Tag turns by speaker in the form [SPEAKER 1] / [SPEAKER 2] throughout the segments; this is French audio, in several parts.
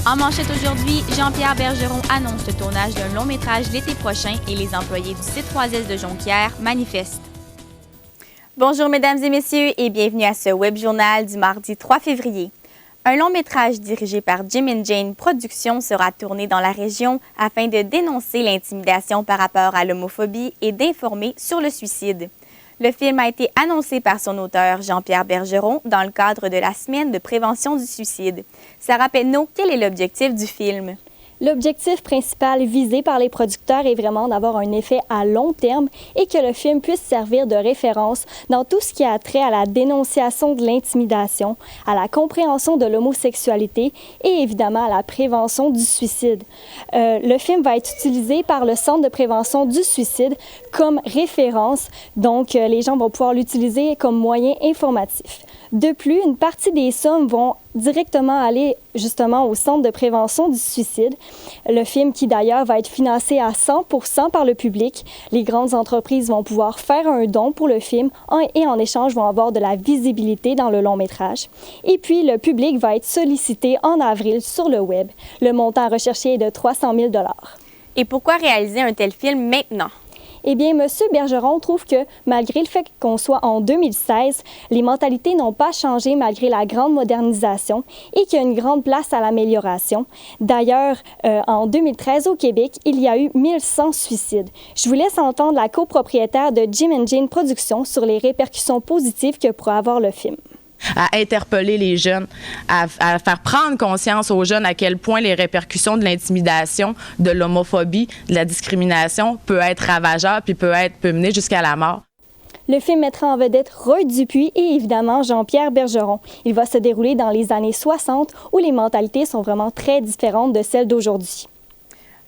[SPEAKER 1] En manchette aujourd'hui, Jean-Pierre Bergeron annonce le tournage d'un long-métrage l'été prochain et les employés du site 3S de Jonquière manifestent. Bonjour mesdames et messieurs et bienvenue à ce web journal du mardi 3 février. Un long-métrage dirigé par Jim and Jane Productions sera tourné dans la région afin de dénoncer l'intimidation par rapport à l'homophobie et d'informer sur le suicide. Le film a été annoncé par son auteur Jean-Pierre Bergeron dans le cadre de la semaine de prévention du suicide. Sarah Penneau, quel est l'objectif du film?
[SPEAKER 2] L'objectif principal visé par les producteurs est vraiment d'avoir un effet à long terme et que le film puisse servir de référence dans tout ce qui a trait à la dénonciation de l'intimidation, à la compréhension de l'homosexualité et évidemment à la prévention du suicide. Le film va être utilisé par le Centre de prévention du suicide comme référence, donc les gens vont pouvoir l'utiliser comme moyen informatif. De plus, une partie des sommes vont directement aller justement au Centre de prévention du suicide. Le film qui d'ailleurs va être financé à 100% par le public. Les grandes entreprises vont pouvoir faire un don pour le film et en échange vont avoir de la visibilité dans le long métrage. Et puis le public va être sollicité en avril sur le web. Le montant recherché est de 300 000 $.
[SPEAKER 1] Et pourquoi réaliser un tel film maintenant?
[SPEAKER 2] Eh bien, M. Bergeron trouve que, malgré le fait qu'on soit en 2016, les mentalités n'ont pas changé malgré la grande modernisation et qu'il y a une grande place à l'amélioration. D'ailleurs, en 2013, au Québec, il y a eu 1100 suicides. Je vous laisse entendre la copropriétaire de Jim and Jane Productions sur les répercussions positives que pourrait avoir le film.
[SPEAKER 3] À interpeller les jeunes, à faire prendre conscience aux jeunes à quel point les répercussions de l'intimidation, de l'homophobie, de la discrimination peut être ravageur puis peut mener jusqu'à la mort.
[SPEAKER 2] Le film mettra en vedette Roy Dupuis et évidemment Jean-Pierre Bergeron. Il va se dérouler dans les années 60 où les mentalités sont vraiment très différentes de celles d'aujourd'hui.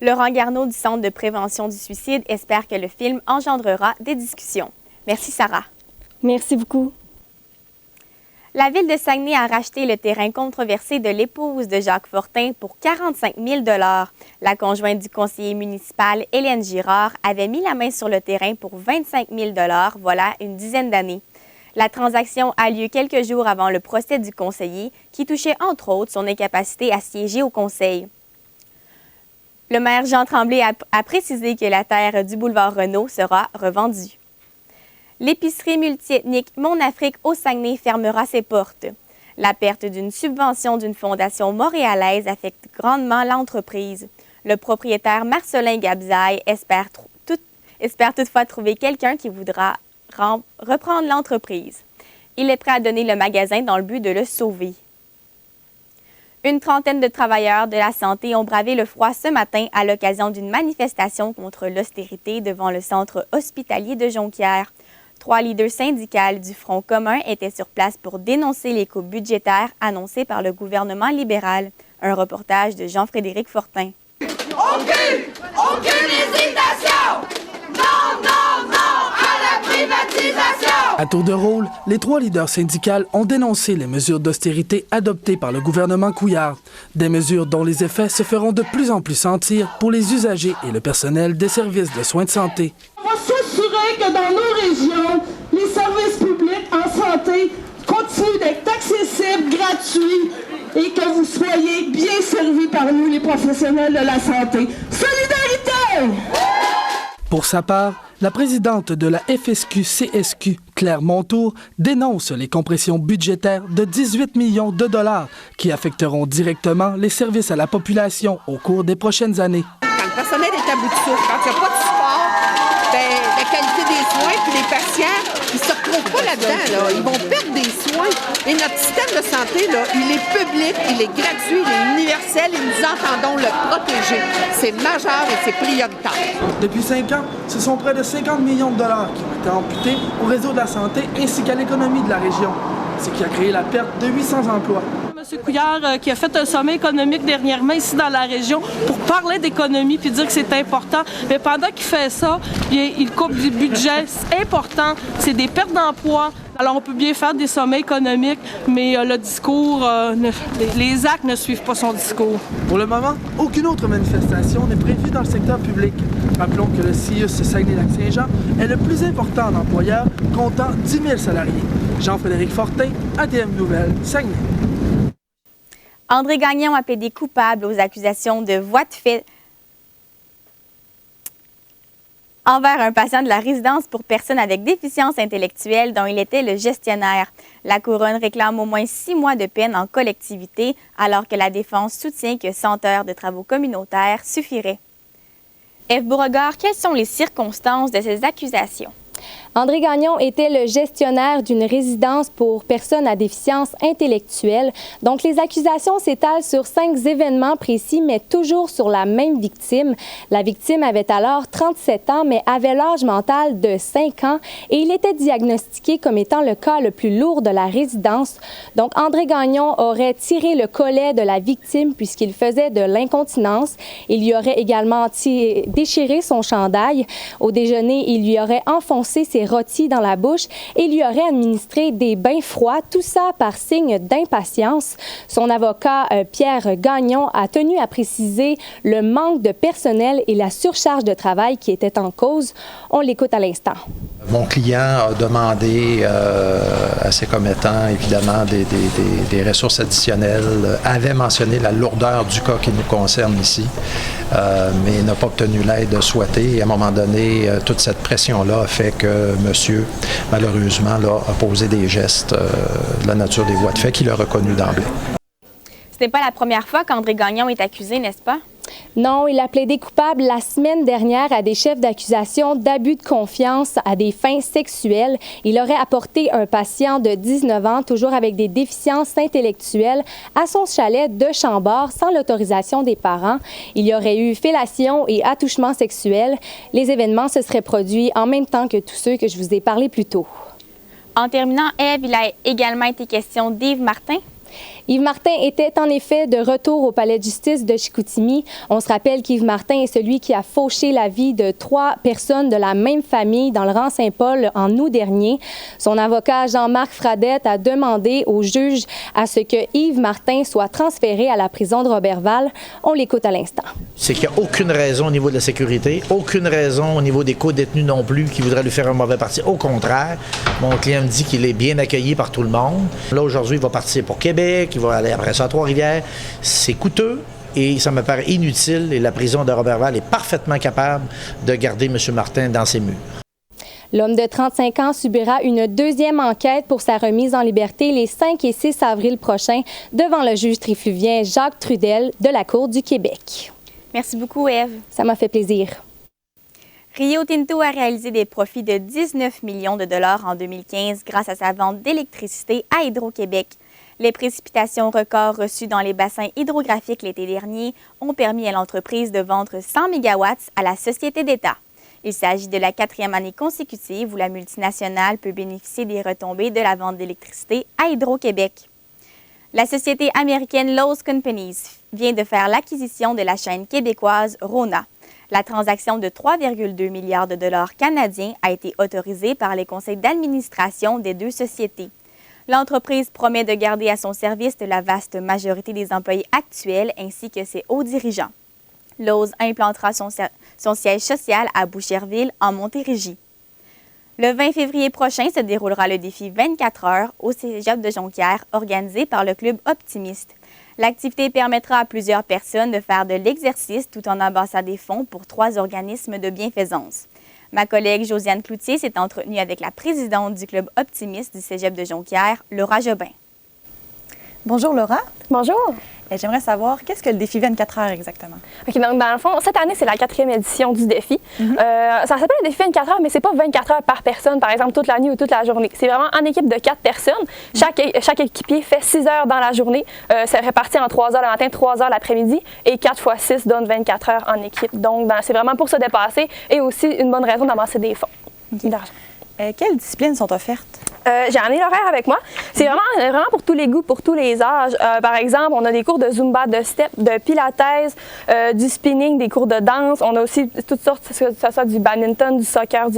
[SPEAKER 1] Laurent Garneau du Centre de prévention du suicide espère que le film engendrera des discussions. Merci Sarah.
[SPEAKER 2] Merci beaucoup.
[SPEAKER 1] La Ville de Saguenay a racheté le terrain controversé de l'épouse de Jacques Fortin pour 45 000 $. La conjointe du conseiller municipal, Hélène Girard, avait mis la main sur le terrain pour 25 000 $, voilà une dizaine d'années. La transaction a lieu quelques jours avant le procès du conseiller, qui touchait entre autres son incapacité à siéger au conseil. Le maire Jean Tremblay a précisé que la terre du boulevard Renault sera revendue. L'épicerie multiethnique Mon Afrique au Saguenay fermera ses portes. La perte d'une subvention d'une fondation montréalaise affecte grandement l'entreprise. Le propriétaire Marcelin Gabzaille espère toutefois trouver quelqu'un qui voudra reprendre l'entreprise. Il est prêt à donner le magasin dans le but de le sauver. Une trentaine de travailleurs de la santé ont bravé le froid ce matin à l'occasion d'une manifestation contre l'austérité devant le centre hospitalier de Jonquière. 3 leaders syndicales du Front commun étaient sur place pour dénoncer les coupes budgétaires annoncées par le gouvernement libéral. Un reportage de Jean-Frédéric Fortin.
[SPEAKER 4] Aucune hésitation! Non, non, non à la privatisation!
[SPEAKER 5] À tour de rôle, les 3 leaders syndicales ont dénoncé les mesures d'austérité adoptées par le gouvernement Couillard. Des mesures dont les effets se feront de plus en plus sentir pour les usagers et le personnel des services de soins de santé.
[SPEAKER 6] On va s'assurer que dans nos régions, les services publics en santé continuent d'être accessibles, gratuits et que vous soyez bien servis par nous, les professionnels de la santé. Solidarité!
[SPEAKER 5] Pour sa part, la présidente de la FSQ-CSQ, Claire Montour, dénonce les compressions budgétaires de 18 millions de dollars qui affecteront directement les services à la population au cours des prochaines années.
[SPEAKER 7] Quand le personnel est à bout de souffle, quand il n'y a pas de support, la qualité des soins puis les patients, ils ne se retrouvent pas là-dedans. Là. Ils vont perdre des soins. Et notre système de santé, là, il est public, il est gratuit, il est universel et nous entendons le protéger. C'est majeur et c'est prioritaire.
[SPEAKER 5] Depuis 5 ans, ce sont près de 50 millions de dollars qui ont été amputés au réseau de la santé ainsi qu'à l'économie de la région, ce qui a créé la perte de 800 emplois.
[SPEAKER 8] M. Couillard qui a fait un sommet économique dernièrement ici dans la région pour parler d'économie puis dire que c'est important. Mais pendant qu'il fait ça, il coupe du budget. C'est important. C'est des pertes d'emplois. Alors on peut bien faire des sommets économiques, mais le discours, les actes ne suivent pas son discours.
[SPEAKER 5] Pour le moment, aucune autre manifestation n'est prévue dans le secteur public. Rappelons que le CIUS Saguenay-Lac-Saint-Jean est le plus important employeur, comptant 10 000 salariés. Jean-Frédéric Fortin, ADM Nouvelles, Saguenay.
[SPEAKER 1] André Gagnon a plaidé coupable aux accusations de voies de fait envers un patient de la résidence pour personnes avec déficience intellectuelle dont il était le gestionnaire. La Couronne réclame au moins 6 mois de peine en collectivité, alors que la défense soutient que 100 heures de travaux communautaires suffiraient. Ève Beauregard, quelles sont les circonstances de ces accusations?
[SPEAKER 2] André Gagnon était le gestionnaire d'une résidence pour personnes à déficience intellectuelle. Donc, les accusations s'étalent sur 5 événements précis, mais toujours sur la même victime. La victime avait alors 37 ans, mais avait l'âge mental de 5 ans et il était diagnostiqué comme étant le cas le plus lourd de la résidence. Donc, André Gagnon aurait tiré le collet de la victime puisqu'il faisait de l'incontinence. Il lui aurait également déchiré son chandail. Au déjeuner, il lui aurait enfoncé ses rôtis dans la bouche et lui aurait administré des bains froids, tout ça par signe d'impatience. Son avocat, Pierre Gagnon, a tenu à préciser le manque de personnel et la surcharge de travail qui étaient en cause. On l'écoute à l'instant.
[SPEAKER 9] Mon client a demandé à ses commettants, évidemment, des ressources additionnelles, avait mentionné la lourdeur du cas qui nous concerne ici, mais n'a pas obtenu l'aide souhaitée. Et à un moment donné, toute cette pression-là a fait que monsieur, malheureusement, là, a posé des gestes de la nature des voies de fait qu'il a reconnu d'emblée.
[SPEAKER 1] Ce n'est pas la première fois qu'André Gagnon est accusé, n'est-ce pas?
[SPEAKER 2] Non, il a plaidé coupable la semaine dernière à des chefs d'accusation d'abus de confiance à des fins sexuelles. Il aurait apporté un patient de 19 ans, toujours avec des déficiences intellectuelles, à son chalet de Chambord sans l'autorisation des parents. Il y aurait eu fellation et attouchement sexuel. Les événements se seraient produits en même temps que tous ceux que je vous ai parlé plus tôt.
[SPEAKER 1] En terminant, Ève, il a également été question d'Yves Martin.
[SPEAKER 2] Yves Martin était en effet de retour au palais de justice de Chicoutimi. On se rappelle qu'Yves Martin est celui qui a fauché la vie de 3 personnes de la même famille dans le rang Saint-Paul en août dernier. Son avocat Jean-Marc Fradette a demandé au juge à ce que Yves Martin soit transféré à la prison de Roberval. On l'écoute à l'instant.
[SPEAKER 10] C'est qu'il n'y a aucune raison au niveau de la sécurité, aucune raison au niveau des co-détenus non plus qui voudraient lui faire un mauvais parti. Au contraire, mon client me dit qu'il est bien accueilli par tout le monde. Là, aujourd'hui, il va partir pour Québec, il va aller après ça à Trois-Rivières. C'est coûteux et ça me paraît inutile et la prison de Roberval est parfaitement capable de garder M. Martin dans ses murs.
[SPEAKER 2] L'homme de 35 ans subira une deuxième enquête pour sa remise en liberté les 5 et 6 avril prochains devant le juge trifluvien Jacques Trudel de la Cour du Québec.
[SPEAKER 1] Merci beaucoup, Ève.
[SPEAKER 2] Ça m'a fait plaisir.
[SPEAKER 1] Rio Tinto a réalisé des profits de 19 millions de dollars en 2015 grâce à sa vente d'électricité à Hydro-Québec. Les précipitations records reçues dans les bassins hydrographiques l'été dernier ont permis à l'entreprise de vendre 100 MW à la société d'État. Il s'agit de la 4e année consécutive où la multinationale peut bénéficier des retombées de la vente d'électricité à Hydro-Québec. La société américaine Lowe's Companies vient de faire l'acquisition de la chaîne québécoise Rona. La transaction de 3,2 milliards de dollars canadiens a été autorisée par les conseils d'administration des 2 sociétés. L'entreprise promet de garder à son service la vaste majorité des employés actuels ainsi que ses hauts dirigeants. Lowe's implantera son siège social à Boucherville, en Montérégie. Le 20 février prochain se déroulera le défi 24 heures au Cégep de Jonquière, organisé par le Club Optimiste. L'activité permettra à plusieurs personnes de faire de l'exercice tout en amassant des fonds pour 3 organismes de bienfaisance. Ma collègue Josiane Cloutier s'est entretenue avec la présidente du Club Optimiste du Cégep de Jonquière, Laura Jobin.
[SPEAKER 11] Bonjour Laura.
[SPEAKER 12] Bonjour.
[SPEAKER 11] J'aimerais savoir, qu'est-ce que le défi 24 heures exactement?
[SPEAKER 12] OK, donc dans le fond, cette année, c'est la 4e édition du défi. Ça s'appelle le défi 24 heures, mais c'est pas 24 heures par personne, par exemple, toute la nuit ou toute la journée. C'est vraiment en équipe de 4 personnes. Chaque équipier fait 6 heures dans la journée. C'est réparti en 3 heures le matin, 3 heures l'après-midi, et 4 x 6 donne 24 heures en équipe. Donc, c'est vraiment pour se dépasser et aussi une bonne raison d'amasser des fonds d'argent.
[SPEAKER 11] Quelles disciplines sont offertes?
[SPEAKER 12] J'ai amené l'horaire avec moi. C'est vraiment pour tous les goûts, pour tous les âges. Par exemple, on a des cours de Zumba, de step, de pilates, du spinning, des cours de danse. On a aussi toutes sortes, que ce soit du badminton, du soccer,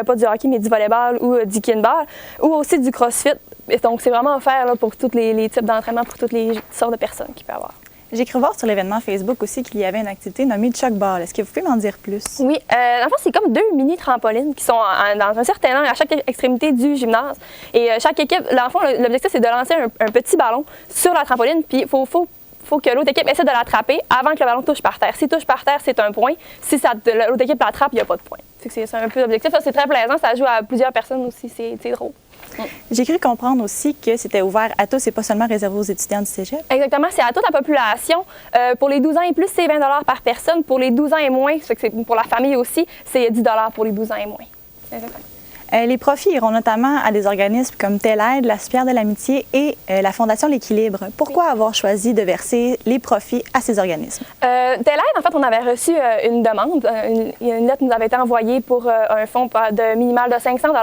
[SPEAKER 12] pas du hockey, mais du volleyball ou du kinball, ou aussi du crossfit. Et donc, c'est vraiment offert là, pour tous les types d'entraînement, pour toutes les sortes de personnes qu'il peut y avoir.
[SPEAKER 11] J'ai cru voir sur l'événement Facebook aussi qu'il y avait une activité nommée Chuck Ball. Est-ce que vous pouvez m'en dire plus?
[SPEAKER 12] Oui, dans le fond, c'est comme 2 mini-trampolines qui sont dans un certain angle à chaque extrémité du gymnase. Et chaque équipe, dans le fond, l'objectif, c'est de lancer un petit ballon sur la trampoline, puis il faut faut que l'autre équipe essaie de l'attraper avant que le ballon touche par terre. S'il touche par terre, c'est un point. Si l'autre équipe l'attrape, il n'y a pas de point. C'est un peu l'objectif. Ça, c'est très plaisant. Ça joue à plusieurs personnes aussi. C'est drôle.
[SPEAKER 11] J'ai cru comprendre aussi que c'était ouvert à tous et pas seulement réservé aux étudiants du cégep.
[SPEAKER 12] Exactement, c'est à toute la population. Pour les 12 ans et plus, c'est 20 $ par personne. Pour les 12 ans et moins, pour la famille aussi, c'est 10 $ pour les 12 ans et moins. Exactement.
[SPEAKER 11] Les profits iront notamment à des organismes comme Telle Aide, la Super de l'Amitié et la Fondation L'Équilibre. Pourquoi avoir choisi de verser les profits à ces organismes?
[SPEAKER 12] Telle Aide, en fait, on avait reçu une demande. Une lettre nous avait été envoyée pour un fonds de minimal de 500 $.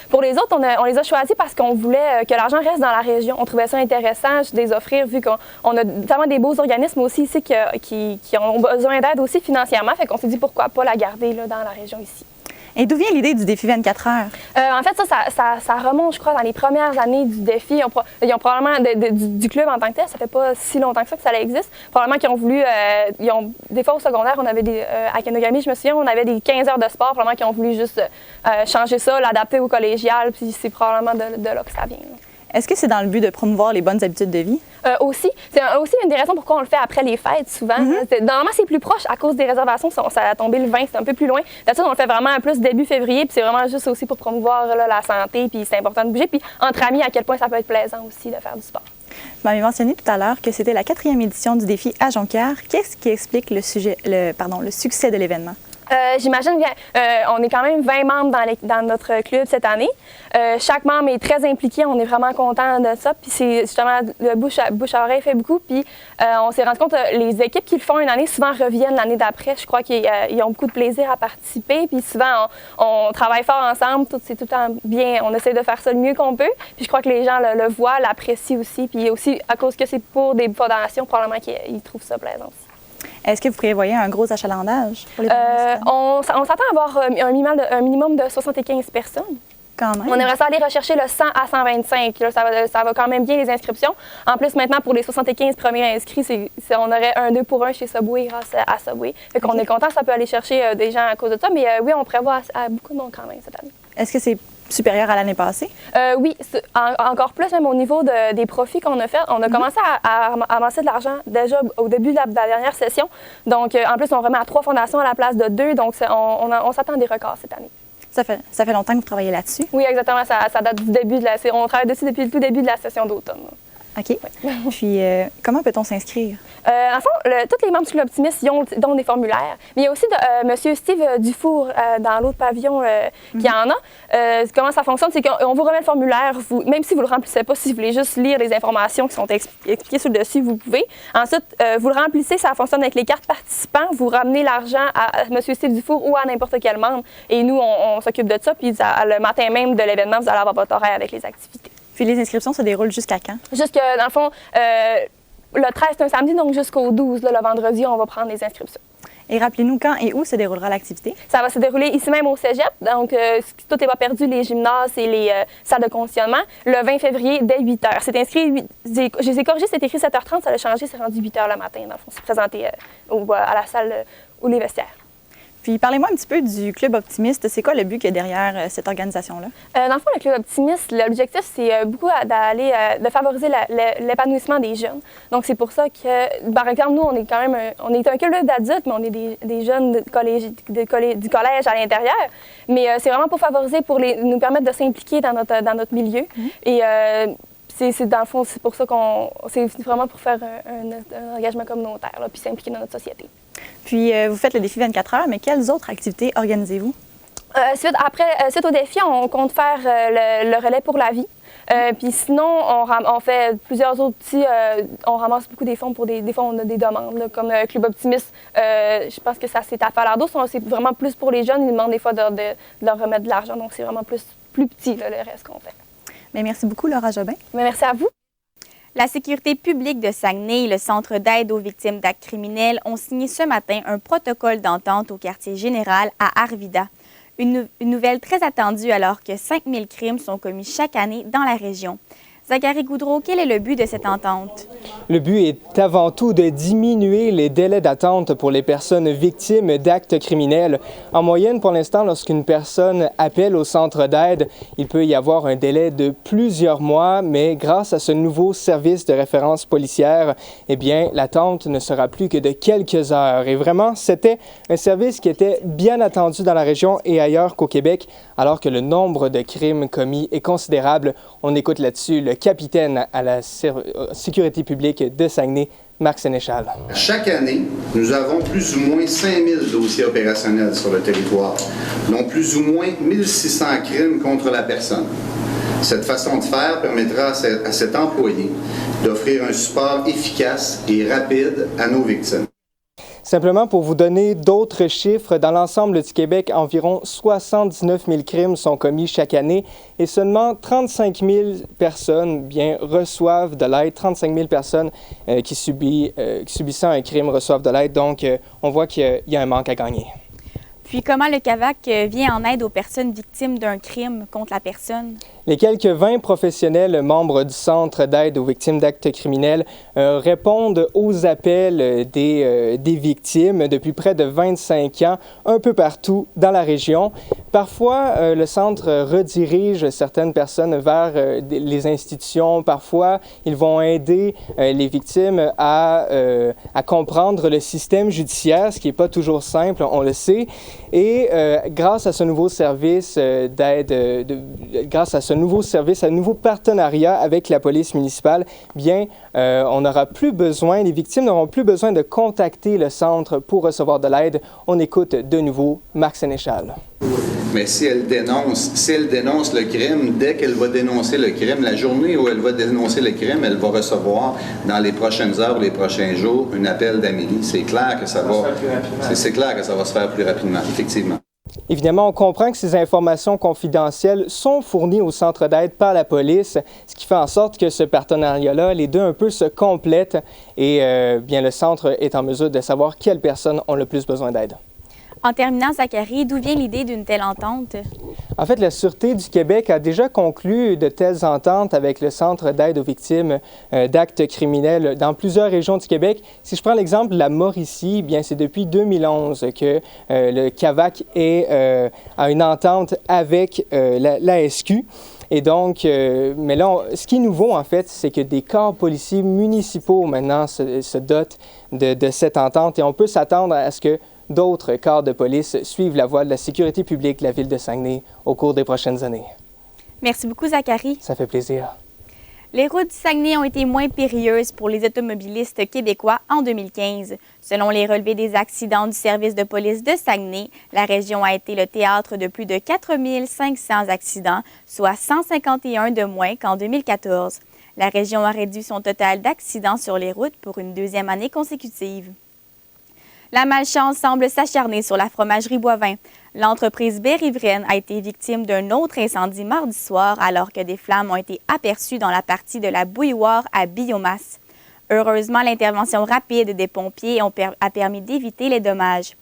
[SPEAKER 12] Pour les autres, on les a choisis parce qu'on voulait que l'argent reste dans la région. On trouvait ça intéressant de les offrir vu qu'on a notamment des beaux organismes aussi ici qui ont besoin d'aide aussi financièrement. Fait qu'on s'est dit pourquoi pas la garder là, dans la région ici.
[SPEAKER 11] Et d'où vient l'idée du défi 24 heures?
[SPEAKER 12] En fait, ça remonte, je crois, dans les premières années du défi. Ils ont probablement, du club en tant que tel, ça fait pas si longtemps que ça existe. Probablement qu'ils ont voulu, des fois au secondaire, on avait à Kenogami, je me souviens, on avait des 15 heures de sport, probablement qu'ils ont voulu juste changer ça, l'adapter au collégial, puis c'est probablement de là que ça vient.
[SPEAKER 11] Est-ce que c'est dans le but de promouvoir les bonnes habitudes de vie?
[SPEAKER 12] Aussi. C'est aussi une des raisons pourquoi on le fait après les fêtes, souvent. Normalement, c'est plus proche à cause des réservations. Ça a tombé le 20, c'est un peu plus loin. D'habitude, on le fait vraiment plus début février, puis c'est vraiment juste aussi pour promouvoir là, la santé, puis c'est important de bouger. Puis entre amis, à quel point ça peut être plaisant aussi de faire du sport.
[SPEAKER 11] Vous m'avez mentionné tout à l'heure que c'était la 4e édition du défi à Jonquière. Qu'est-ce qui explique le succès de l'événement?
[SPEAKER 12] J'imagine qu'on est quand même 20 membres dans notre club cette année. Chaque membre est très impliqué, on est vraiment content de ça. Puis c'est justement le bouche à oreille fait beaucoup. Puis on s'est rendu compte que les équipes qui le font une année souvent reviennent l'année d'après. Je crois qu'ils ont beaucoup de plaisir à participer. Puis souvent on travaille fort ensemble, c'est tout le temps bien. On essaie de faire ça le mieux qu'on peut. Puis je crois que les gens le voient, l'apprécient aussi. Puis aussi à cause que c'est pour des fondations, probablement qu'ils trouvent ça plaisant aussi.
[SPEAKER 11] Est-ce que vous prévoyez un gros achalandage pour les
[SPEAKER 12] on s'attend à avoir un minimum de 75 personnes.
[SPEAKER 11] Quand même.
[SPEAKER 12] On aimerait ça aller rechercher le 100 à 125. Là, ça va quand même bien les inscriptions. En plus, maintenant, pour les 75 premiers inscrits, on aurait un 2 pour 1 chez Subway grâce à Subway. Fait qu'on est content, ça peut aller chercher des gens à cause de ça. Mais oui, on prévoit à beaucoup de monde quand même cette année.
[SPEAKER 11] Est-ce que c'est supérieur à l'année passée?
[SPEAKER 12] Oui, encore plus même au niveau des profits qu'on a fait. On a commencé à amasser de l'argent déjà au début de la dernière session. Donc, en plus, on remet à 3 fondations à la place de 2. Donc, on s'attend à des records cette année.
[SPEAKER 11] Ça fait longtemps que vous travaillez là-dessus?
[SPEAKER 12] Oui, exactement. Ça date du début on travaille dessus depuis le tout début de la session d'automne.
[SPEAKER 11] OK. Puis, comment peut-on s'inscrire?
[SPEAKER 12] En fond, tous les membres du Club Optimiste ont des formulaires. Mais il y a aussi M. Steve Dufour dans l'autre pavillon qui en a. Comment ça fonctionne, c'est qu'on vous remet le formulaire. Même si vous ne le remplissez pas, si vous voulez juste lire les informations qui sont expliquées sur le dessus, vous pouvez. Ensuite, vous le remplissez, ça fonctionne avec les cartes participants. Vous ramenez l'argent à M. Steve Dufour ou à n'importe quel membre. Et nous, on s'occupe de ça. Puis le matin même de l'événement, vous allez avoir votre horaire avec les activités.
[SPEAKER 11] Puis les inscriptions se déroulent jusqu'à quand?
[SPEAKER 12] Dans le fond, le 13, c'est un samedi, donc jusqu'au 12, là, le vendredi, on va prendre les inscriptions.
[SPEAKER 11] Et rappelez-nous quand et où se déroulera l'activité?
[SPEAKER 12] Ça va se dérouler ici même au cégep. Donc, tout n'est pas perdu, les gymnases et les salles de conditionnement, le 20 février dès 8 h. C'est inscrit, je les ai corrigés, c'est écrit 7h30, ça a changé, c'est rendu 8 h le matin. Dans le fond, c'est présenté à la salle ou les vestiaires.
[SPEAKER 11] Puis parlez-moi un petit peu du Club Optimiste. C'est quoi le but qu'il y a derrière cette organisation-là?
[SPEAKER 12] Dans le fond, le Club Optimiste, l'objectif, c'est beaucoup de favoriser l'épanouissement des jeunes. Donc, c'est pour ça que, par exemple, nous, on est quand même on est un club d'adultes, mais on est des jeunes du collège à l'intérieur. Mais c'est vraiment pour favoriser, nous permettre de s'impliquer dans notre milieu. Et dans le fond, c'est pour ça c'est vraiment pour faire un engagement communautaire, là, puis s'impliquer dans notre société.
[SPEAKER 11] Puis, vous faites le défi 24 heures, mais quelles autres activités organisez-vous?
[SPEAKER 12] Suite au défi, on compte faire le relais pour la vie. Puis sinon, on fait plusieurs autres petits... on ramasse beaucoup des fonds pour des fois, on a des demandes, là, comme Club Optimiste. Je pense que ça, c'est à Falardeau. C'est vraiment plus pour les jeunes. Ils demandent des fois de leur remettre de l'argent. Donc, c'est vraiment plus petit, là, le reste qu'on fait.
[SPEAKER 11] Bien, merci beaucoup, Laura Jobin.
[SPEAKER 12] Bien, merci à vous.
[SPEAKER 1] La sécurité publique de Saguenay et le Centre d'aide aux victimes d'actes criminels ont signé ce matin un protocole d'entente au quartier général à Arvida. Une nouvelle très attendue alors que 5000 crimes sont commis chaque année dans la région. Zachary Goudreau, quel est le but de cette entente?
[SPEAKER 13] Le but est avant tout de diminuer les délais d'attente pour les personnes victimes d'actes criminels. En moyenne, pour l'instant, lorsqu'une personne appelle au centre d'aide, il peut y avoir un délai de plusieurs mois, mais grâce à ce nouveau service de référence policière, eh bien, l'attente ne sera plus que de quelques heures. Et vraiment, c'était un service qui était bien attendu dans la région et ailleurs qu'au Québec, alors que le nombre de crimes commis est considérable. On écoute là-dessus le capitaine à la sécurité publique de Saguenay, Marc Sénéchal.
[SPEAKER 14] Chaque année, nous avons plus ou moins 5000 dossiers opérationnels sur le territoire, dont plus ou moins 1600 crimes contre la personne. Cette façon de faire permettra à cet employé d'offrir un support efficace et rapide à nos victimes.
[SPEAKER 13] Simplement pour vous donner d'autres chiffres, dans l'ensemble du Québec, environ 79 000 crimes sont commis chaque année et seulement 35 000 personnes reçoivent de l'aide. 35 000 personnes qui subissant un crime reçoivent de l'aide. Donc, on voit qu'il y a un manque à gagner.
[SPEAKER 1] Puis, comment le CAVAC vient en aide aux personnes victimes d'un crime contre la personne?
[SPEAKER 13] Les quelques 20 professionnels membres du Centre d'aide aux victimes d'actes criminels répondent aux appels des victimes depuis près de 25 ans, un peu partout dans la région. Parfois, le centre redirige certaines personnes vers les institutions. Parfois, ils vont aider les victimes à comprendre le système judiciaire, ce qui n'est pas toujours simple, on le sait. Et grâce à ce nouveau service d'aide, grâce à ce nouveau service, un nouveau partenariat avec la police municipale, on n'aura plus besoin, les victimes n'auront plus besoin de contacter le centre pour recevoir de l'aide. On écoute de nouveau Marc Sénéchal.
[SPEAKER 14] Mais si elle dénonce le crime, dès qu'elle va dénoncer le crime, la journée où elle va dénoncer le crime, elle va recevoir dans les prochaines heures, les prochains jours, un appel d'Amélie. C'est clair que ça va se faire plus rapidement, effectivement.
[SPEAKER 13] Évidemment, on comprend que ces informations confidentielles sont fournies au centre d'aide par la police, ce qui fait en sorte que ce partenariat-là, les deux un peu se complètent et le centre est en mesure de savoir quelles personnes ont le plus besoin d'aide.
[SPEAKER 1] En terminant, Zachary, d'où vient l'idée d'une telle entente?
[SPEAKER 13] En fait, la Sûreté du Québec a déjà conclu de telles ententes avec le Centre d'aide aux victimes d'actes criminels dans plusieurs régions du Québec. Si je prends l'exemple de la Mauricie, c'est depuis 2011 que le CAVAC a une entente avec la SQ. Et donc, mais là, ce qui est nouveau, en fait, c'est que des corps policiers municipaux, maintenant, se dotent de cette entente et on peut s'attendre à ce que d'autres corps de police suivent la voie de la sécurité publique de la ville de Saguenay au cours des prochaines années.
[SPEAKER 1] Merci beaucoup, Zachary.
[SPEAKER 13] Ça fait plaisir.
[SPEAKER 1] Les routes du Saguenay ont été moins périlleuses pour les automobilistes québécois en 2015. Selon les relevés des accidents du service de police de Saguenay, la région a été le théâtre de plus de 4 500 accidents, soit 151 de moins qu'en 2014. La région a réduit son total d'accidents sur les routes pour une deuxième année consécutive. La malchance semble s'acharner sur la fromagerie Boivin. L'entreprise Berry-Vraine a été victime d'un autre incendie mardi soir alors que des flammes ont été aperçues dans la partie de la bouilloire à biomasse. Heureusement, l'intervention rapide des pompiers a permis d'éviter les dommages.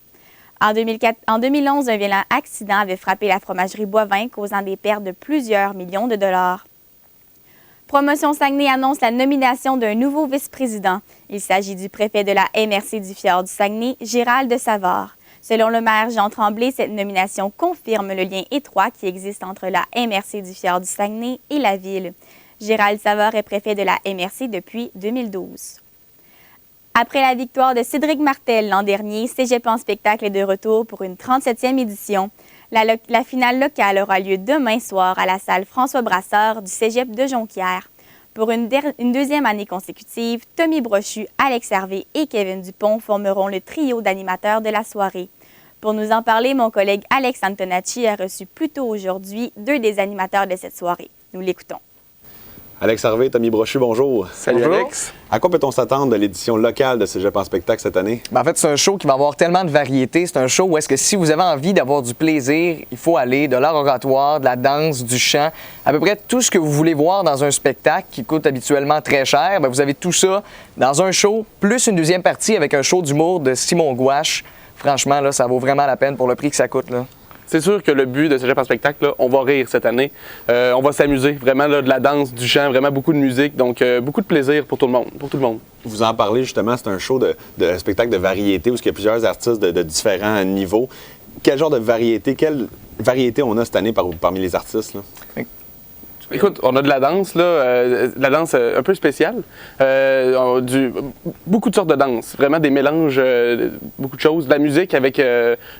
[SPEAKER 1] En 2011, un violent accident avait frappé la fromagerie Boivin, causant des pertes de plusieurs millions de dollars. Promotion Saguenay annonce la nomination d'un nouveau vice-président. Il s'agit du préfet de la MRC du Fjord du Saguenay, Gérald de Savard. Selon le maire Jean Tremblay, cette nomination confirme le lien étroit qui existe entre la MRC du Fjord du Saguenay et la ville. Gérald Savard est préfet de la MRC depuis 2012. Après la victoire de Cédric Martel l'an dernier, Cégep en spectacle est de retour pour une 37e édition. La finale locale aura lieu demain soir à la salle François Brasseur du Cégep de Jonquière. Pour une deuxième année consécutive, Tommy Brochu, Alex Hervé et Kevin Dupont formeront le trio d'animateurs de la soirée. Pour nous en parler, mon collègue Alex Antonacci a reçu plus tôt aujourd'hui 2 des animateurs de cette soirée. Nous l'écoutons.
[SPEAKER 15] Alex Hervé, Tommy Brochu, bonjour.
[SPEAKER 16] Salut bonjour. Alex.
[SPEAKER 15] À quoi peut-on s'attendre de l'édition locale de Cégep en spectacle cette année?
[SPEAKER 16] En fait, c'est un show qui va avoir tellement de variétés. C'est un show où est-ce que si vous avez envie d'avoir du plaisir, il faut aller de l'art oratoire, de la danse, du chant, à peu près tout ce que vous voulez voir dans un spectacle qui coûte habituellement très cher. Vous avez tout ça dans un show, plus une deuxième partie avec un show d'humour de Simon Gouache. Franchement, là, ça vaut vraiment la peine pour le prix que ça coûte. Là.
[SPEAKER 17] C'est sûr que le but de Cégep en spectacle, là, on va rire cette année. On va s'amuser, vraiment là, de la danse, du chant, vraiment beaucoup de musique. Donc, beaucoup de plaisir pour tout le monde.
[SPEAKER 15] Vous en parlez justement, c'est un show de spectacle de variété où il y a plusieurs artistes de différents niveaux. Quel genre de variété, quelle variété on a cette année parmi les artistes, là?
[SPEAKER 17] Écoute, on a de la danse, la danse un peu spéciale. Beaucoup de sortes de danse, vraiment des mélanges, beaucoup de choses. De la musique avec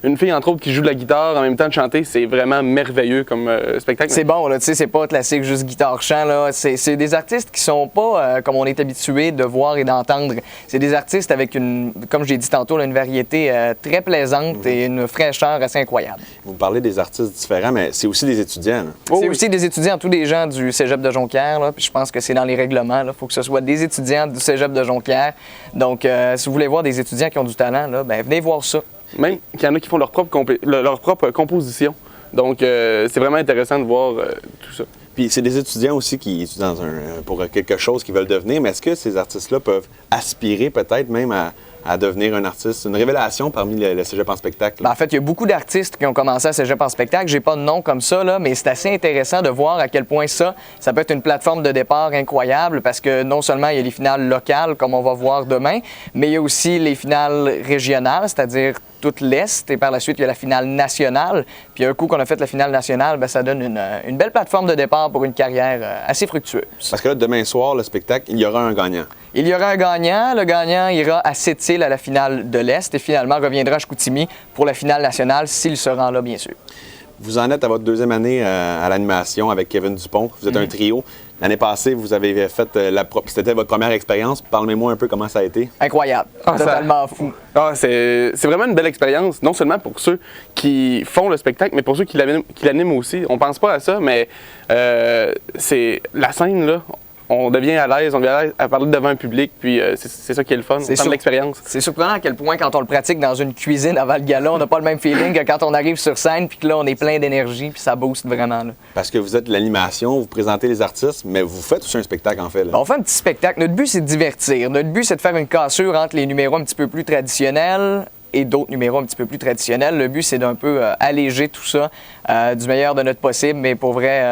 [SPEAKER 17] une fille, entre autres, qui joue de la guitare en même temps de chanter. C'est vraiment merveilleux comme spectacle.
[SPEAKER 16] C'est bon, là, tu sais, c'est pas classique, juste guitare-chant, là. C'est des artistes qui sont pas comme on est habitué de voir et d'entendre. C'est des artistes avec comme j'ai dit tantôt, là, une variété très plaisante et une fraîcheur assez incroyable.
[SPEAKER 15] Vous parlez des artistes différents, mais c'est aussi des étudiants, là.
[SPEAKER 16] C'est aussi des étudiants, tous des gens du Cégep de Jonquière, là, puis je pense que c'est dans les règlements. Il faut que ce soit des étudiants du Cégep de Jonquière. Donc, si vous voulez voir des étudiants qui ont du talent, là, ben, venez voir ça.
[SPEAKER 17] Même qu'il y en a qui font leur propre composition. Donc, c'est vraiment intéressant de voir tout ça.
[SPEAKER 15] Puis c'est des étudiants aussi qui étudient pour quelque chose qu'ils veulent devenir, mais est-ce que ces artistes-là peuvent aspirer peut-être même à devenir un artiste? Une révélation parmi le Cégep en spectacle?
[SPEAKER 16] Ben, en fait, il y a beaucoup d'artistes qui ont commencé à Cégep en spectacle. J'ai pas de nom comme ça, là, mais c'est assez intéressant de voir à quel point ça peut être une plateforme de départ incroyable parce que non seulement il y a les finales locales, comme on va voir demain, mais il y a aussi les finales régionales, c'est-à-dire toute l'Est, et par la suite, il y a la finale nationale. Puis un coup qu'on a fait la finale nationale, ben, ça donne une belle plateforme de départ pour une carrière assez fructueuse.
[SPEAKER 15] Parce que là, demain soir, le spectacle, il y aura un gagnant.
[SPEAKER 16] Il y aura un gagnant. Le gagnant ira à Sept-Îles à la finale de l'Est et finalement reviendra à Chicoutimi pour la finale nationale s'il se rend là, bien sûr.
[SPEAKER 15] Vous en êtes à votre deuxième année à l'animation avec Kevin Dupont. Vous êtes un trio. L'année passée, vous avez fait c'était votre première expérience. Parlez-moi un peu comment ça a été.
[SPEAKER 16] Incroyable. Totalement fou.
[SPEAKER 17] C'est vraiment une belle expérience, non seulement pour ceux qui font le spectacle, mais pour ceux qui l'animent aussi. On pense pas à ça, mais c'est la scène, là. On devient à l'aise, on devient à l'aise à parler devant un public, puis c'est ça qui est le fun, on prend de l'expérience.
[SPEAKER 16] C'est surprenant à quel point, quand on le pratique dans une cuisine avant le gala, on n'a pas le même feeling que quand on arrive sur scène, puis que là, on est plein d'énergie, puis ça booste vraiment. Là.
[SPEAKER 15] Parce que vous êtes l'animation, vous présentez les artistes, mais vous faites aussi un spectacle, en fait. Là.
[SPEAKER 16] On fait un petit spectacle. Notre but, c'est de divertir. Notre but, c'est de faire une cassure entre les numéros un petit peu plus traditionnels et d'autres numéros un petit peu plus traditionnels. Le but, c'est d'un peu alléger tout ça du meilleur de notre possible. Mais pour vrai,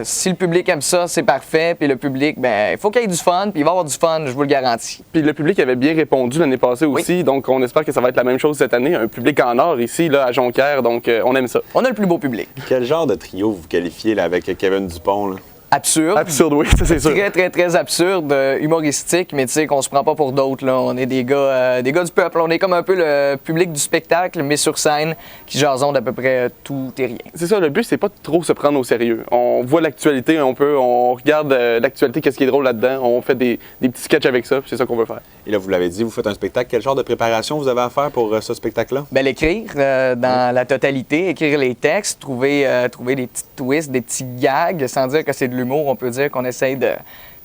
[SPEAKER 16] si le public aime ça, c'est parfait. Puis le public, ben, il faut qu'il y ait du fun, puis il va y avoir du fun, je vous le garantis.
[SPEAKER 17] Puis le public avait bien répondu l'année passée aussi, oui. Donc on espère que ça va être la même chose cette année. Un public en or ici, là, à Jonquière, donc on aime ça.
[SPEAKER 16] On a le plus beau public.
[SPEAKER 15] Quel genre de trio vous qualifiez là, avec Kevin Dupont, là?
[SPEAKER 16] Absurde.
[SPEAKER 17] Absurde, oui, ça c'est sûr.
[SPEAKER 16] Très, très, très absurde, humoristique, mais tu sais qu'on se prend pas pour d'autres, là. On est des gars du peuple. On est comme un peu le public du spectacle, mais sur scène, qui jasent d'à peu près tout et rien.
[SPEAKER 17] C'est ça, le but, c'est pas de trop se prendre au sérieux. On voit l'actualité, on regarde l'actualité, qu'est-ce qui est drôle là-dedans, on fait des petits sketchs avec ça, c'est ça qu'on veut faire.
[SPEAKER 15] Et là, vous l'avez dit, vous faites un spectacle. Quel genre de préparation vous avez à faire pour ce spectacle-là?
[SPEAKER 16] Bien, l'écrire dans la totalité, écrire les textes, trouver des petits twists, des petits gags, sans dire que c'est de l'humour. On peut dire qu'on essaye de,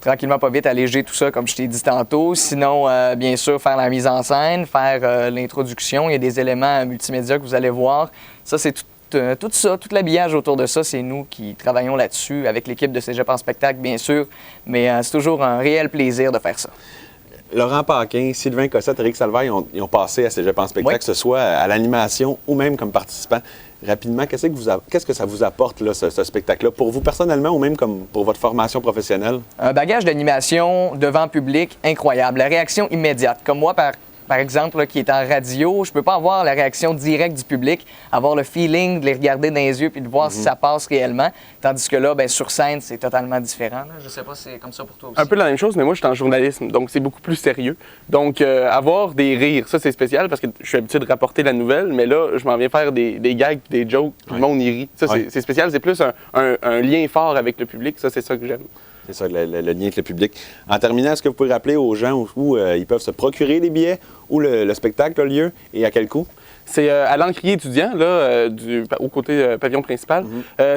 [SPEAKER 16] tranquillement, pas vite, alléger tout ça, comme je t'ai dit tantôt. Sinon, bien sûr, faire la mise en scène, faire l'introduction. Il y a des éléments multimédia que vous allez voir. Ça, c'est tout ça, tout l'habillage autour de ça, c'est nous qui travaillons là-dessus, avec l'équipe de Cégep en spectacle, bien sûr. Mais c'est toujours un réel plaisir de faire ça.
[SPEAKER 15] Laurent Paquin, Sylvain Cossette, Éric Salvaille, ils ont passé à Cégep en spectacle, que ce soit à l'animation ou même comme participant. Rapidement, qu'est-ce que ça vous apporte, là, ce spectacle-là, pour vous personnellement ou même comme pour votre formation professionnelle? Un
[SPEAKER 16] bagage d'animation devant public incroyable. La réaction immédiate. Comme moi, par exemple, là, qui est en radio, je peux pas avoir la réaction directe du public, avoir le feeling de les regarder dans les yeux puis de voir si ça passe réellement. Tandis que là, ben, sur scène, c'est totalement différent. Là. Je sais pas si c'est comme ça pour toi aussi.
[SPEAKER 17] Un peu la même chose, mais moi, je suis en journalisme, donc c'est beaucoup plus sérieux. Donc, avoir des rires, ça, c'est spécial parce que je suis habitué de rapporter la nouvelle, mais là, je m'en viens faire des gags, des jokes, puis le monde y rit. Ça, c'est spécial. C'est plus un lien fort avec le public. Ça, c'est ça que j'aime.
[SPEAKER 15] C'est ça, le lien avec le public. En terminant, est-ce que vous pouvez rappeler aux gens où ils peuvent se procurer des billets, où le spectacle a lieu et à quel coût?
[SPEAKER 17] C'est à l'Encrier étudiant, là, au côté pavillon principal.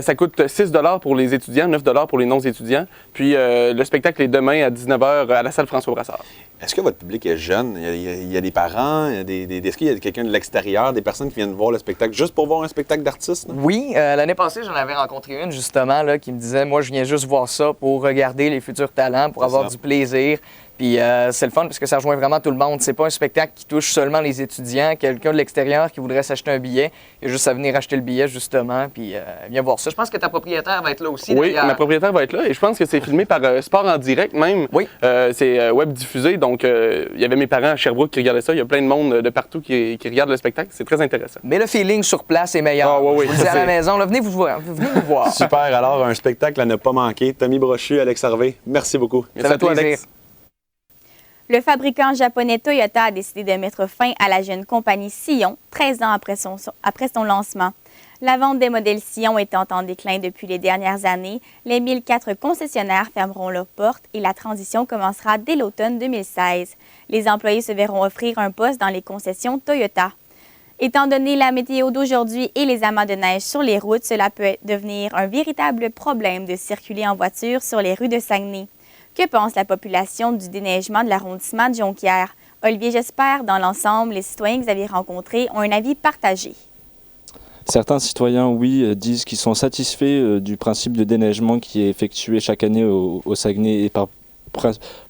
[SPEAKER 17] Ça coûte 6 $ pour les étudiants, 9 $ pour les non-étudiants. Puis le spectacle est demain à 19 h à la salle François Brassard.
[SPEAKER 15] Est-ce que votre public est jeune? Il y a des parents? Est-ce qu'il y a quelqu'un de l'extérieur, des personnes qui viennent voir le spectacle juste pour voir un spectacle d'artiste?
[SPEAKER 16] Oui, l'année passée, j'en avais rencontré une justement là, qui me disait, moi je viens juste voir ça pour regarder les futurs talents, pour avoir du plaisir. Puis c'est le fun parce que ça rejoint vraiment tout le monde. C'est pas un spectacle qui touche seulement les étudiants. Quelqu'un de l'extérieur qui voudrait s'acheter un billet, il a juste à venir acheter le billet justement, puis viens voir ça. Je pense que ta propriétaire va être là aussi.
[SPEAKER 17] Oui, ma propriétaire va être là et je pense que c'est filmé par Sport en direct même.
[SPEAKER 16] Oui.
[SPEAKER 17] C'est web diffusé, donc il y avait mes parents à Sherbrooke qui regardaient ça. Il y a plein de monde de partout qui regarde le spectacle. C'est très intéressant.
[SPEAKER 16] Mais le feeling sur place est meilleur.
[SPEAKER 17] Ah, oui,
[SPEAKER 16] je vous le dis à la maison, là, venez vous voir. Venez nous voir.
[SPEAKER 15] Super, alors un spectacle à ne pas manquer. Tommy Brochu, Alex Harvey, merci beaucoup.
[SPEAKER 16] Merci à toi, Alex.
[SPEAKER 1] Le fabricant japonais Toyota a décidé de mettre fin à la jeune compagnie Scion, 13 ans après son lancement. La vente des modèles Scion étant en déclin depuis les dernières années, les 1004 concessionnaires fermeront leurs portes et la transition commencera dès l'automne 2016. Les employés se verront offrir un poste dans les concessions Toyota. Étant donné la météo d'aujourd'hui et les amas de neige sur les routes, cela peut devenir un véritable problème de circuler en voiture sur les rues de Saguenay. Que pense la population du déneigement de l'arrondissement de Jonquière? Olivier, j'espère, dans l'ensemble, les citoyens que vous avez rencontrés ont un avis partagé.
[SPEAKER 18] Certains citoyens, oui, disent qu'ils sont satisfaits du principe de déneigement qui est effectué chaque année au Saguenay et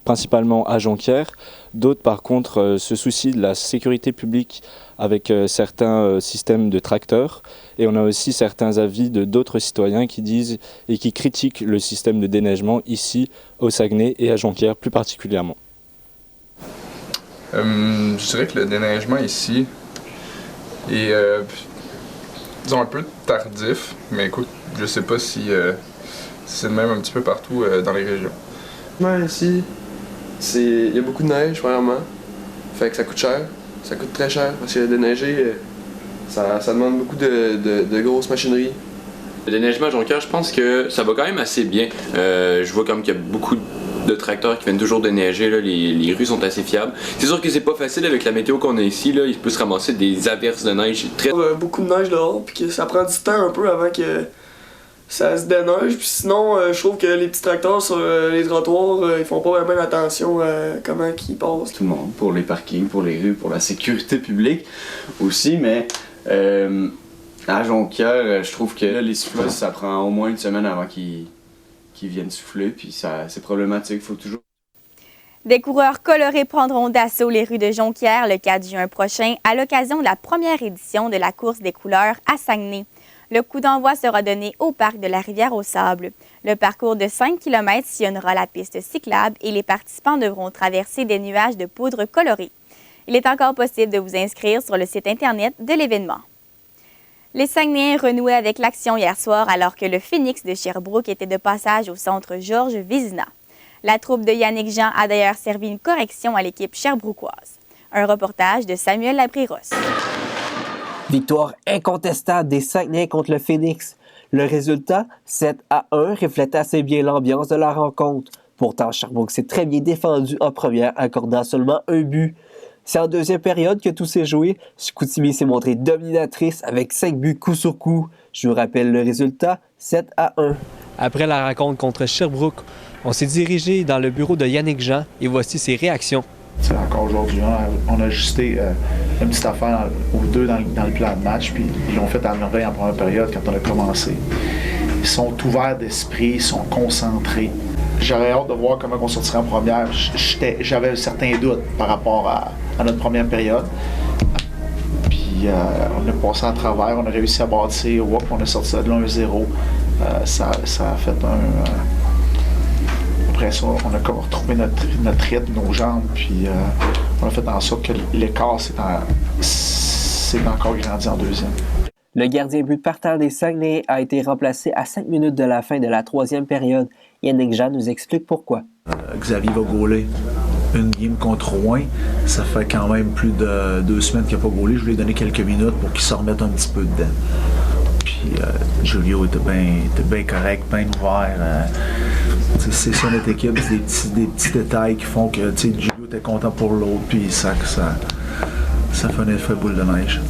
[SPEAKER 18] principalement à Jonquière. D'autres, par contre, se soucient de la sécurité publique avec certains systèmes de tracteurs. Et on a aussi certains avis de d'autres citoyens qui disent et qui critiquent le système de déneigement ici au Saguenay et à Jonquière plus particulièrement.
[SPEAKER 19] Je dirais que le déneigement ici est disons un peu tardif, mais écoute, je sais pas si c'est le même un petit peu partout dans les régions.
[SPEAKER 20] Ici, il y a beaucoup de neige, premièrement. Fait que ça coûte cher. Ça coûte très cher parce que déneiger, ça demande beaucoup de grosses machineries.
[SPEAKER 21] Le déneigement à Jonquière, je pense que ça va quand même assez bien. Je vois comme qu'il y a beaucoup de tracteurs qui viennent toujours déneiger. Là. Les rues sont assez fiables. C'est sûr que c'est pas facile avec la météo qu'on a ici. Là. Il peut se ramasser des averses de neige.
[SPEAKER 20] Beaucoup de neige dehors, puis que ça prend du temps un peu avant que ça se déneige. Puis sinon, je trouve que les petits tracteurs sur les trottoirs, ils font pas vraiment attention à comment ils passent.
[SPEAKER 22] Tout le monde, pour les parkings, pour les rues, pour la sécurité publique aussi, mais à Jonquière, je trouve que là, les souffleuses, ça prend au moins une semaine avant qu'ils viennent souffler, puis c'est problématique, il faut toujours...
[SPEAKER 1] Des coureurs colorés prendront d'assaut les rues de Jonquière le 4 juin prochain à l'occasion de la première édition de la course des couleurs à Saguenay. Le coup d'envoi sera donné au parc de la Rivière-aux-Sables. Le parcours de 5 km sillonnera la piste cyclable et les participants devront traverser des nuages de poudre colorée. Il est encore possible de vous inscrire sur le site Internet de l'événement. Les Saguenayens renouaient avec l'action hier soir alors que le Phoenix de Sherbrooke était de passage au centre Georges Vézina. La troupe de Yannick Jean a d'ailleurs servi une correction à l'équipe sherbrookoise. Un reportage de Samuel Labrie-Ross.
[SPEAKER 23] Victoire incontestable des Saguenayens contre le Phoenix. Le résultat, 7-1, reflète assez bien l'ambiance de la rencontre. Pourtant, Sherbrooke s'est très bien défendu en première, accordant seulement un but. C'est en deuxième période que tout s'est joué. Chicoutimi s'est montrée dominatrice avec 5 buts coup sur coup. Je vous rappelle le résultat, 7-1.
[SPEAKER 24] Après la rencontre contre Sherbrooke, on s'est dirigé dans le bureau de Yannick Jean et voici ses réactions.
[SPEAKER 25] C'est encore aujourd'hui, on a ajusté une petite affaire ou deux dans le plan de match, puis ils l'ont fait à merveille en première période quand on a commencé. Ils sont ouverts d'esprit, ils sont concentrés. J'aurais hâte de voir comment on sortirait en première. J'avais certains doutes par rapport à notre première période. Puis on a passé à travers, on a réussi à bâtir, on a sorti de là 1-0. Ça a fait Après ça, on a retrouvé notre rythme, nos jambes, puis on a fait en sorte que l'écart s'est encore grandi en deuxième.
[SPEAKER 23] Le gardien but partant des Saguenay a été remplacé à 5 minutes de la fin de la troisième période. Yannick Jean nous explique pourquoi.
[SPEAKER 25] Xavier va gauler une game contre Rouen. Ça fait quand même plus de 2 semaines qu'il n'a pas gaulé. Je lui ai donné quelques minutes pour qu'il se remette un petit peu dedans. Puis Julio était bien correct, bien ouvert. C'est ça notre équipe, c'est des petits détails qui font que Julio était content pour l'autre, puis ça fait un effet boule de neige.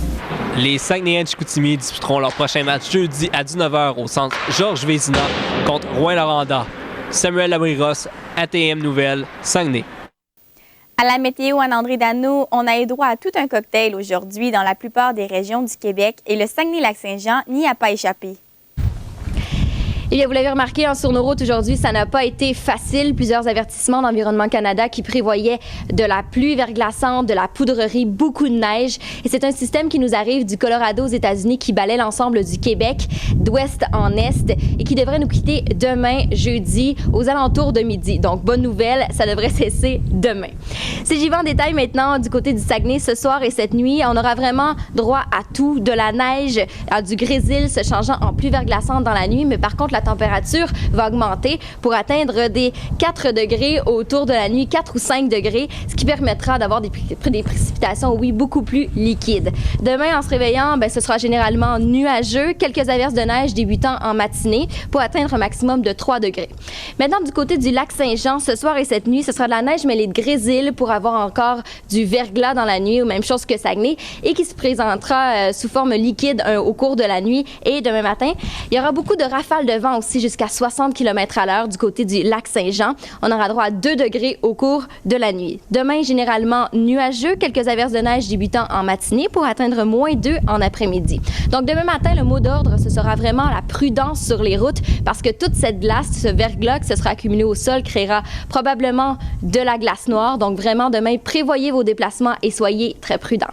[SPEAKER 24] Les Saguenayens de Chicoutimi disputeront leur prochain match jeudi à 19h au centre Georges Vézina contre Rouyn-Noranda. Samuel Labrie-Ross, ATM Nouvelles, Saguenay.
[SPEAKER 1] À la météo, Anne-André Dano, on a eu droit à tout un cocktail aujourd'hui dans la plupart des régions du Québec et le Saguenay-Lac-Saint-Jean n'y a pas échappé.
[SPEAKER 3] Eh bien, vous l'avez remarqué, sur nos routes aujourd'hui, ça n'a pas été facile. Plusieurs avertissements d'Environnement Canada qui prévoyaient de la pluie verglaçante, de la poudrerie, beaucoup de neige. Et c'est un système qui nous arrive du Colorado aux États-Unis qui balaie l'ensemble du Québec, d'ouest en est, et qui devrait nous quitter demain, jeudi, aux alentours de midi. Donc, bonne nouvelle, ça devrait cesser demain. Si j'y vais en détail maintenant du côté du Saguenay, ce soir et cette nuit, on aura vraiment droit à tout, de la neige, à du grésil se changeant en pluie verglaçante dans la nuit, mais par contre, la température va augmenter pour atteindre des 4 degrés autour de la nuit, 4 ou 5 degrés, ce qui permettra d'avoir des précipitations, oui, beaucoup plus liquides. Demain, en se réveillant, ce sera généralement nuageux, quelques averses de neige débutant en matinée pour atteindre un maximum de 3 degrés. Maintenant, du côté du lac Saint-Jean, ce soir et cette nuit, ce sera de la neige mêlée de grésil pour avoir encore du verglas dans la nuit, ou même chose que Saguenay, et qui se présentera sous forme liquide au cours de la nuit et demain matin. Il y aura beaucoup de rafales de vent aussi jusqu'à 60 km/h du côté du lac Saint-Jean. On aura droit à 2 degrés au cours de la nuit. Demain, généralement nuageux, quelques averses de neige débutant en matinée pour atteindre -2 en après-midi. Donc demain matin, le mot d'ordre, ce sera vraiment la prudence sur les routes parce que toute cette glace, ce verglas qui se sera accumulé au sol créera probablement de la glace noire. Donc vraiment demain, prévoyez vos déplacements et soyez très prudents.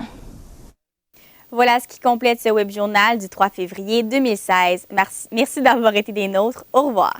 [SPEAKER 1] Voilà ce qui complète ce web journal du 3 février 2016. Merci d'avoir été des nôtres. Au revoir.